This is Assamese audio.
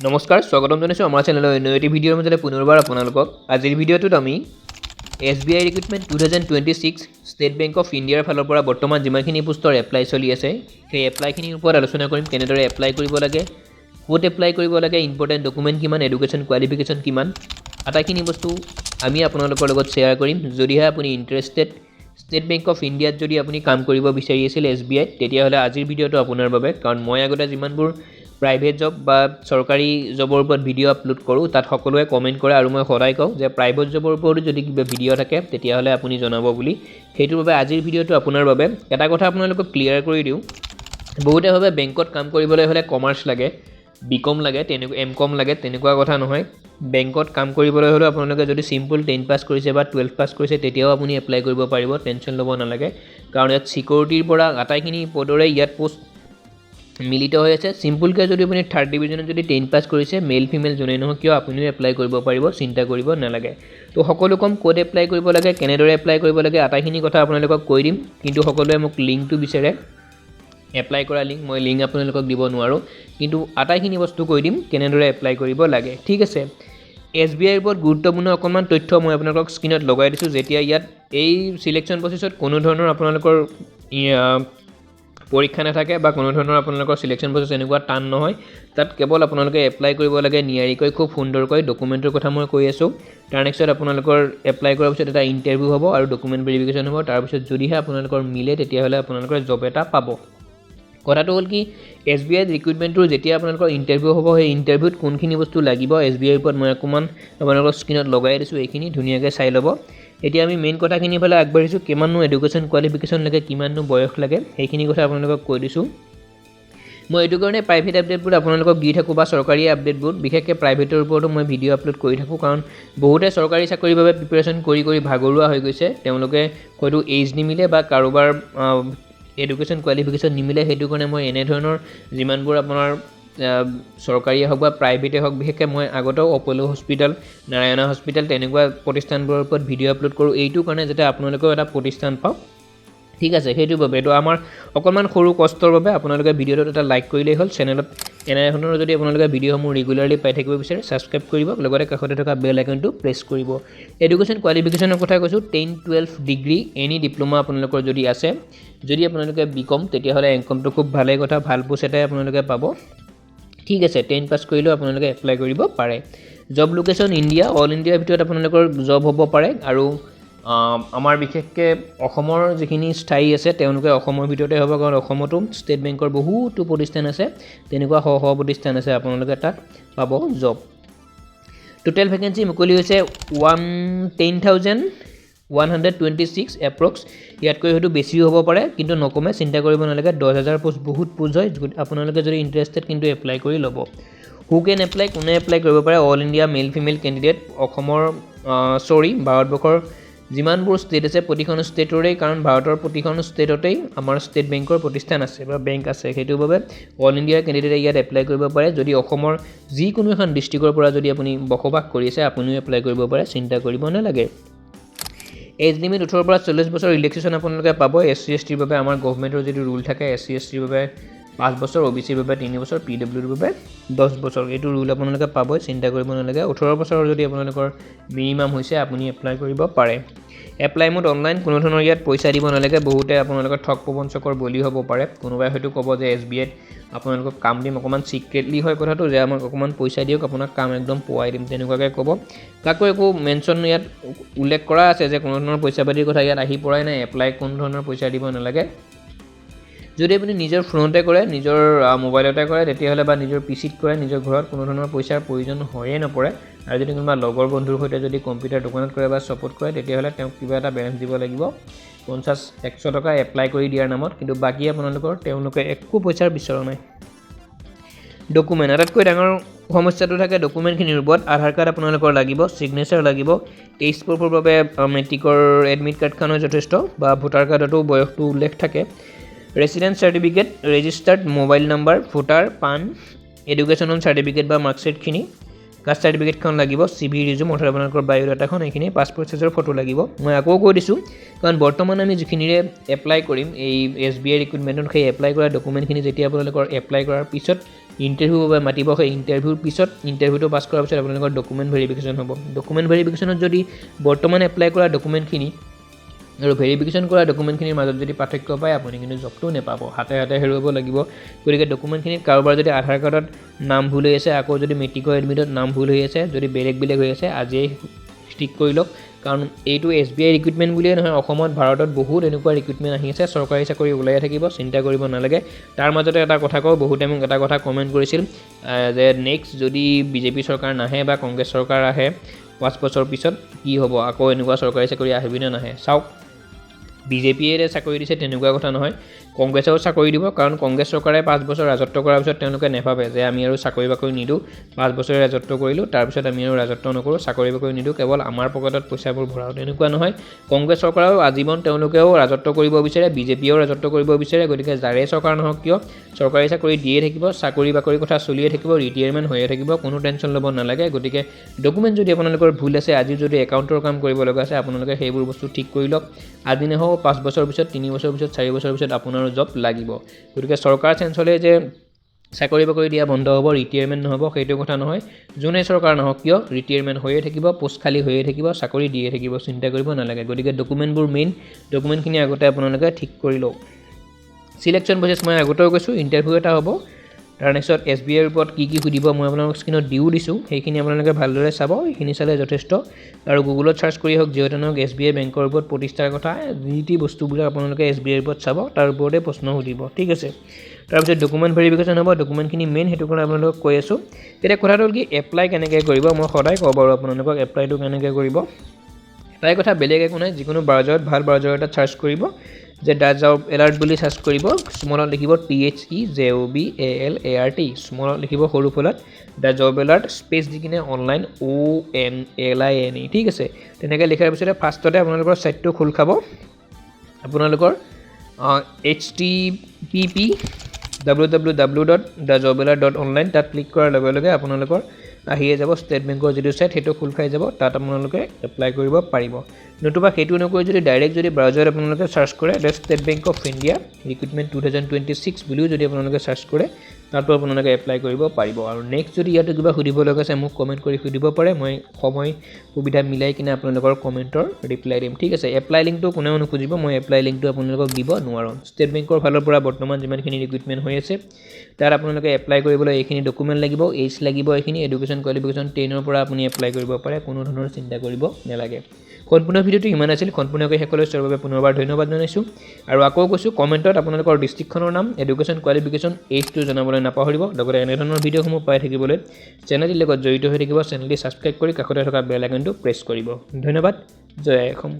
নমস্কাৰ স্বাগতম জনাইছো আমাৰ চেনেলৰ নতুন ভিডিঅ'ৰ মাজতে পুনৰবাৰ আপোনালোকক আজিৰ ভিডিঅ'টোত আমি SBI recruitment 2026 state bank of ইণ্ডিয়াৰ ফালৰ পৰা বৰ্তমান যিমানখিনি পোষ্টৰ এপ্লাই চলি আছে সেই এপ্লাইখিনিৰ ওপৰত আলোচনা কৰিম কেনেদৰে এপ্লাই কৰিব লাগে ক'ত এপ্লাই কৰিব লাগে ইম্পৰ্টেণ্ট ডকুমেণ্ট কিমান এডুকেশ্যন কোৱালিফিকেশ্যন কিমান আটাইখিনি বস্তু আমি আপোনালোকৰ লগত শ্বেয়াৰ কৰিম যদিহে আপুনি ইণ্টাৰেষ্টেড ষ্টেট বেংক অফ ইণ্ডিয়াত যদি আপুনি কাম কৰিব বিচাৰি আছিল SBI তেতিয়াহ'লে আজিৰ ভিডিঅ'টো আপোনাৰ বাবে কাৰণ মই আগতে যিমানবোৰ প্ৰাইভেট জব বা চৰকাৰী জবৰ ওপৰত ভিডিঅ' আপলোড কৰোঁ তাত সকলোৱে কমেণ্ট কৰে আৰু মই সদায় কওঁ যে প্ৰাইভেট জবৰ ওপৰতো যদি কিবা ভিডিঅ' থাকে তেতিয়াহ'লে আপুনি জনাব বুলি সেইটোৰ বাবে আজিৰ ভিডিঅ'টো আপোনাৰ বাবে এটা কথা আপোনালোকক ক্লিয়াৰ কৰি দিওঁ বহুতে ভাবে বেংকত কাম কৰিবলৈ হ'লে কমাৰ্চ লাগে বিকম লাগে এমকম লাগে তেনেকুৱা কথা নহয় বেংকত কাম কৰিবলৈ হ'লে আপোনালোকে যদি সিম্পল 10 পাছ কৰিছে বা 12 পাছ কৰিছে তেতিয়াও আপুনি এপ্লাই কৰিব পাৰিব টেনচন ল'ব নালাগে কাৰণ ইয়াত সিকিউৰিটিৰ পৰা আটাইখিনি পদৰে ইয়াত পোষ্ট মিলিত হৈ আছে সিম্পলকৈ যদি আপুনি থাৰ্ড ডিভিজনত যদি 10 পাছ কৰিছে মেল ফিমেল যোনেই নহওক কিয় আপুনিও এপ্লাই কৰিব পাৰিব চিন্তা কৰিব নালাগে তো সকলো কম ক'ত এপ্লাই কৰিব লাগে কেনেদৰে এপ্লাই কৰিব লাগে আটাইখিনি কথা আপোনালোকক কৈ দিম কিন্তু সকলোৱে মোক লিংকটো বিচাৰে এপ্লাই কৰা লিংক মই লিংক আপোনালোকক দিব নোৱাৰোঁ কিন্তু আটাইখিনি বস্তু কৈ দিম কেনেদৰে এপ্লাই কৰিব লাগে ঠিক আছে SBI ৰ ওপৰত গুৰুত্বপূৰ্ণ অকণমান তথ্য মই আপোনালোকক স্ক্ৰীনত লগাই দিছোঁ যেতিয়া ইয়াত এই সিলেকশ্যন প্ৰচেছত কোনো ধৰণৰ আপোনালোকৰ পৰীক্ষা নাথাকে বা কোনো ধৰণৰ আপোনালোকৰ সিলেকশ্যন প্ৰচেছ এনেকুৱা টান নহয় তাত কেৱল আপোনালোকে এপ্লাই কৰিব লাগে নিয়াৰিকৈ খুব সুন্দৰকৈ ডকুমেণ্টৰ কথা মই কৈ আছোঁ তাৰ নেক্সট আপোনালোকৰ এপ্লাই কৰাৰ পিছত এটা ইণ্টাৰভিউ হ'ব আৰু ডকুমেণ্ট ভেৰিফিকেশ্যন হ'ব তাৰপিছত যদিহে আপোনালোকৰ মিলে তেতিয়াহ'লে আপোনালোকৰ জব এটা পাব কথাটো হ'ল কি SBI ৰিক্ৰুটমেণ্টটোৰ যেতিয়া আপোনালোকৰ ইণ্টাৰভিউ হ'ব সেই ইণ্টাৰভিউত কোনখিনি বস্তু লাগিব SBI ৰ ওপৰত মই অকণমান আপোনালোকৰ স্ক্ৰীনত লগাই দিছোঁ এইখিনি ধুনীয়াকৈ চাই ল'ব এতিয়া আমি মেইন কথাখিনি ফালে আগবাঢ়িছোঁ কিমাননো এডুকেশ্যন কোৱালিফিকেশ্যন লাগে কিমাননো বয়স লাগে সেইখিনি কথা আপোনালোকক কৈ দিছোঁ মই এইটো কাৰণে প্ৰাইভেট আপডেটবোৰ আপোনালোকক দি থাকোঁ বা চৰকাৰী আপডেটবোৰ বিশেষকৈ প্ৰাইভেটৰ ওপৰতো মই ভিডিঅ' আপলোড কৰি থাকোঁ কাৰণ বহুতে চৰকাৰী চাকৰিৰ বাবে প্ৰিপেৰেশ্যন কৰি ভাগৰুৱা হৈ গৈছে তেওঁলোকে হয়তো এইজ নিমিলে বা কাৰোবাৰ এডুকেশ্যন কোৱালিফিকেশ্যন নিমিলে সেইটো কাৰণে মই এনেধৰণৰ যিমানবোৰ আপোনাৰ চৰকাৰীয়ে হওক বা প্ৰাইভেটে হওক বিশেষকৈ মই আগতেও অপ'ল' হস্পিটেল নাৰায়ণা হস্পিটেল তেনেকুৱা প্ৰতিষ্ঠানবোৰৰ ওপৰত ভিডিঅ' আপলোড কৰোঁ এইটো কাৰণে যাতে আপোনালোকেও এটা প্ৰতিষ্ঠান পাওক ঠিক আছে সেইটোৰ বাবে এইটো আমাৰ অকণমান সৰু কষ্টৰ বাবে আপোনালোকে ভিডিঅ'টোত এটা লাইক কৰিলেই হ'ল চেনেলত এনেধৰণৰ যদি আপোনালোকে ভিডিঅ'সমূহ ৰেগুলাৰলি পাই থাকিব বিচাৰে ছাবস্ক্ৰাইব কৰিব লগতে কাষতে থকা বেল আইকনটো প্ৰেছ কৰিব এডুকেশ্যন কোৱালিফিকেশ্যনৰ কথা কৈছোঁ 10-12 ডিগ্ৰী এনি ডিপ্ল'মা আপোনালোকৰ যদি আছে যদি আপোনালোকে বিকম তেতিয়াহ'লে এমকমটো খুব ভালেই কথা ভাল পোষ্ট এটাই আপোনালোকে পাব ঠিক আছে 10 পাছ কৰিলেও আপোনালোকে এপ্লাই কৰিব পাৰে জব লোকেশ্যন ইণ্ডিয়া অল ইণ্ডিয়াৰ ভিতৰত আপোনালোকৰ জব হ'ব পাৰে আৰু আমাৰ বিশেষকৈ অসমৰ যিখিনি স্থায়ী আছে তেওঁলোকে অসমৰ ভিতৰতে হ'ব কাৰণ অসমতো ষ্টেট বেংকৰ বহুতো প্ৰতিষ্ঠান আছে তেনেকুৱা শ প্ৰতিষ্ঠান আছে আপোনালোকে তাত পাব জব টোটেল ভেকেঞ্চি মুকলি হৈছে 10,126 এপ্ৰক্স ইয়াতকৈ হয়তো বেছিও হ'ব পাৰে কিন্তু নকমে চিন্তা কৰিব নালাগে 10,000 পোষ্ট বহুত পোষ্ট হয় আপোনালোকে যদি ইণ্টাৰেষ্টেড কিন্তু এপ্লাই কৰি ল'ব হু কেন এপ্লাই কোনে এপ্লাই কৰিব পাৰে all India male female candidate অসমৰ ভাৰতবৰ্ষৰ যিমানবোৰ ষ্টেট আছে প্ৰতিখন ষ্টেটৰেই কাৰণ ভাৰতৰ প্ৰতিখন ষ্টেটতেই আমাৰ ষ্টেট বেংকৰ প্ৰতিষ্ঠান আছে বা বেংক আছে সেইটোৰ বাবে অল ইণ্ডিয়াৰ কেণ্ডিডেটে ইয়াত এপ্লাই কৰিব পাৰে যদি অসমৰ যিকোনো এখন ডিষ্ট্ৰিক্টৰ পৰা যদি আপুনি বসবাস কৰি আছে আপুনিও এপ্লাই কৰিব পাৰে চিন্তা কৰিব নালাগে এজ লিমিট 18 পৰা 40 বছৰ ৰিলেক্সেশ্যন আপোনালোকে পাব SC STৰ বাবে আমাৰ গভৰ্ণমেণ্টৰ যিটো ৰুল থাকে SC STৰ বাবে 5 বছৰ OBCৰ বাবে 3 বছৰ PWৰ বাবে 10 বছৰ এইটো ৰুল আপোনালোকে পাবই চিন্তা কৰিব নালাগে 18 বছৰৰ যদি আপোনালোকৰ মিনিমাম হৈছে আপুনি এপ্লাই কৰিব পাৰে এপ্লাই মোড অনলাইন কোনো ধৰণৰ ইয়াত পইচা দিব নালাগে বহুতে আপোনালোকৰ ঠগ প্ৰবঞ্চকৰ বলি হ'ব পাৰে কোনোবাই হয়তো ক'ব যে SBIত আপোনালোকক কাম দিম অকণমান চিক্ৰেটলি হয় কথাটো যে আমাক অকণমান পইচা দিয়ক আপোনাক কাম একদম পোৱাই দিম তেনেকুৱাকৈ ক'ব কাকো একো মেনশ্যন ইয়াত উল্লেখ কৰা আছে যে কোনো ধৰণৰ পইচা পাতিৰ কথা ইয়াত আহি পৰাই নাই এপ্লাই কোনো ধৰণৰ পইচা দিব নালাগে যদি আপুনি নিজৰ ফোনতে কৰে নিজৰ মোবাইলতে কৰে তেতিয়াহ'লে বা নিজৰ PCত কৰে নিজৰ ঘৰত কোনো ধৰণৰ পইচাৰ প্ৰয়োজন হয়ে নপৰে আৰু যদি কোনোবা লগৰ বন্ধুৰ সৈতে যদি কম্পিউটাৰ দোকানত কৰে বা শ্বপত কৰে তেতিয়াহ'লে তেওঁক কিবা এটা বেলেঞ্চ দিব লাগিব 50-100 টকা এপ্লাই কৰি দিয়াৰ নামত কিন্তু বাকী তেওঁলোকে একো পইচাৰ বিচৰা নাই ডকুমেণ্ট আটাইতকৈ ডাঙৰ সমস্যাটো থাকে ডকুমেণ্টখিনিৰ ওপৰত আধাৰ কাৰ্ড আপোনালোকৰ লাগিব ছিগনেচাৰ লাগিব এইজ প্ৰুফৰ বাবে মেট্ৰিকৰ এডমিট কাৰ্ডখনো যথেষ্ট বা ভোটাৰ কাৰ্ডতো বয়সটো উল্লেখ থাকে residence certificate registered mobile number voter PAN educational certificate বা মাৰ্কশ্বিটখিনি কাষ্ট চাৰ্টিফিকেটখন লাগিব CV ৰিজিউম অৰ্থাৎ আপোনালোকৰ বায়'ডাটাখন এইখিনি পাছপৰ্ট সাইজৰ ফটো লাগিব মই আকৌ কৈ দিছোঁ কাৰণ বৰ্তমান আমি যিখিনিৰে এপ্লাই কৰিম এই SBI ৰিক্ৰুটমেণ্টত সেই এপ্লাই কৰা ডকুমেণ্টখিনি যেতিয়া আপোনালোকৰ এপ্লাই কৰাৰ পিছত ইণ্টাৰভিউ বাবে মাতিব সেই ইণ্টাৰভিউৰ পিছত ইণ্টাৰভিউটো পাছ কৰাৰ পিছত আপোনালোকৰ ডকুমেণ্ট ভেৰিফিকেশ্যন হ'ব ডকুমেণ্ট ভেৰিফিকেশ্যনত যদি বৰ্তমান এপ্লাই কৰা ডকুমেণ্টখিনি আৰু ভেৰিফিকেশ্যন কৰা ডকুমেণ্টখিনিৰ মাজত যদি পাৰ্থক্য পায় আপুনি কিন্তু জবটো নাপাব হাতে হেৰুৱাব লাগিব গতিকে ডকুমেণ্টখিনিত কাৰোবাৰ যদি আধাৰ কাৰ্ডত নাম ভুল হৈ আছে আকৌ যদি মেট্ৰিকৰ এডমিটত নাম ভুল হৈ আছে যদি বেলেগ হৈ আছে আজিয়েই ঠিক কৰি লওক কাৰণ এইটো SBI ৰিক্ৰুটমেণ্ট বুলিয়ে নহয় অসমত ভাৰতত বহুত এনেকুৱা ৰিক্ৰুটমেণ্ট আহি আছে চৰকাৰী চাকৰি ওলাই থাকিব চিন্তা কৰিব নালাগে তাৰ মাজতে এটা কথা কওঁ বহুতে মোক এটা কথা কমেণ্ট কৰিছিল যে নেক্সট যদি বিজেপি চৰকাৰ নাহে বা কংগ্ৰেছ চৰকাৰ আহে 5 বছৰ পিছত কি হ'ব আকৌ এনেকুৱা চৰকাৰী চাকৰি আহিবনে নাহে চাওক বিজেপিয়ে চাকৰি দিছে তেনেকুৱা কথা নহয় কংগ্ৰেছেও চাকৰি দিব কাৰণ কংগ্ৰেছ চৰকাৰে 5 বছৰ ৰাজত্ব কৰাৰ পিছত তেওঁলোকে নেভাবে যে আমি আৰু চাকৰি বাকৰি নিদিওঁ 5 বছৰ ৰাজত্ব কৰিলোঁ তাৰপিছত আমি আৰু ৰাজত্ব নকৰোঁ চাকৰি বাকৰি নিদিওঁ কেৱল আমাৰ পকেটত পইচাবোৰ ভৰাওঁ তেনেকুৱা নহয় কংগ্ৰেছ চৰকাৰেও আজীৱন তেওঁলোকেও ৰাজত্ব কৰিব বিচাৰে বিজেপিয়েও ৰাজত্ব কৰিব বিচাৰে গতিকে যাৰে চৰকাৰ নহওক কিয় চৰকাৰী চাকৰি দিয়ে থাকিব চাকৰি বাকৰি কথা চলিয়ে থাকিব ৰিটায়াৰমেণ্ট হৈয়ে থাকিব কোনো টেনশ্যন ল'ব নালাগে গতিকে ডকুমেণ্ট যদি আপোনালোকৰ ভুল আছে আজি যদি একাউণ্টৰ কাম কৰিব লগা আছে আপোনালোকে সেইবোৰ বস্তু ঠিক কৰি লওক আজি নহওক 5 বছৰ পিছত 3 বছৰ পিছত 4 বছৰ পিছত আপোনাৰ জব লাগিব গতিকে চৰকাৰ চেঞ্জ হ'লে যে চাকৰি বাকৰি দিয়া বন্ধ হ'ব ৰিটায়াৰমেণ্ট নহ'ব সেইটো কথা নহয় যোনে চৰকাৰ নহওক কিয় ৰিটায়াৰমেণ্ট হৈয়ে থাকিব পোষ্ট খালী হৈয়ে থাকিব চাকৰি দিয়ে থাকিব চিন্তা কৰিব নালাগে গতিকে ডকুমেণ্টবোৰ মেইন ডকুমেণ্টখিনি আগতে আপোনালোকে ঠিক কৰি লওক সিলেকশ্যন প্ৰচেছ মই আগতেও কৈছোঁ ইণ্টাৰভিউ এটা হ'ব তাৰ নেক্সট SBI ৰ ওপৰত কি সুধিব মই আপোনালোকক স্ক্ৰীনত দিও দিছোঁ সেইখিনি আপোনালোকে ভালদৰে চাব এইখিনি চালে যথেষ্ট আৰু গুগলত চাৰ্চ কৰি হওক যিহেতু SBI বেংকৰ ওপৰত প্ৰতিষ্ঠাৰ কথা যি বস্তুবিলাক আপোনালোকে SBI ৰ ওপৰত চাব তাৰ ওপৰতে প্ৰশ্ন সুধিব ঠিক আছে তাৰপিছত ডকুমেণ্ট ভেৰিফিকেশ্যন হ'ব ডকুমেণ্টখিনি মেইন সেইটো কাৰণে আপোনালোকক কৈ আছোঁ এতিয়া কথাটো হ'ল কি এপ্লাই কেনেকৈ কৰিব মই সদায় কওঁ বাৰু আপোনালোকক এপ্লাইটো কেনেকৈ কৰিব এটাই কথা বেলেগ একো নাই যিকোনো ব্ৰাউজাৰত ভাল ব্ৰাউজাৰ এটাত চাৰ্চ কৰিব যে দা জব এলাৰ্ট বুলি চাৰ্চ কৰিব স্মলত লিখিব THEJOBALART স্মলত লিখিব সৰু ফলাত দা জব এলাৰ্ট স্পেচ দি কিনে অনলাইন ONLINE ঠিক আছে তেনেকৈ লিখাৰ পিছতে ফাৰ্ষ্টতে আপোনালোকৰ ছাইটটো খোল খাব আপোনালোকৰ http www.thejobelart.online তাত ক্লিক কৰাৰ লগে লগে আপোনালোকৰ আহিয়ে যাব ষ্টেট বেংকৰ যিটো ছাইট সেইটো খোল খাই যাব তাত আপোনালোকে এপ্লাই কৰিব পাৰিব নতুবা সেইটো নকৰি যদি ডাইৰেক্ট যদি ব্ৰাউজাৰত আপোনালোকে চাৰ্চ কৰে state bank of India recruitment 2026 বুলিও যদি আপোনালোকে চাৰ্চ কৰে তাতো আপোনালোকে এপ্লাই কৰিব পাৰিব আৰু নেক্সট যদি ইয়াতে কিবা সুধিব লগা আছে মোক কমেণ্ট কৰি সুধিব পাৰে মই সময় সুবিধা মিলাই কিনে আপোনালোকৰ কমেণ্টৰ ৰিপ্লাই দিম ঠিক আছে এপ্লাই লিংকটো কোনেও নুখুজিব মই এপ্লাই লিংকটো আপোনালোকক দিব নোৱাৰোঁ ষ্টেট বেংকৰ ফালৰ পৰা বৰ্তমান যিমানখিনি ৰিক্ৰুটমেণ্ট হৈ আছে তাত আপোনালোকে এপ্লাই কৰিবলৈ এইখিনি ডকুমেণ্ট লাগিব এইজ লাগিব এইখিনি এডুকেশ্যন কোৱালিফিকেশ্যন 10ৰ পৰা আপুনি এপ্লাই কৰিব পাৰে কোনো ধৰণৰ চিন্তা কৰিব নালাগে সম্পূৰ্ণ ভিডিঅ'টো ইমান আছিল সম্পূৰ্ণকৈ শেষলৈ চোৱাৰ বাবে পুনৰবাৰ ধন্যবাদ জনাইছোঁ আৰু আকৌ কৈছোঁ কমেণ্টত আপোনালোকৰ ডিষ্ট্ৰিক্টখনৰ নাম এডুকেশ্যন কোৱালিফিকেশ্যন এইজটো জনাবলৈ নাপাহৰিব লগতে এনেধৰণৰ ভিডিঅ'সমূহ পাই থাকিবলৈ চেনেলটিৰ লগত জড়িত হৈ থাকিব চেনেলটি ছাবস্ক্ৰাইব কৰি কাষতে থকা বেল আইকনটো প্ৰেছ কৰিব ধন্যবাদ জয় অসম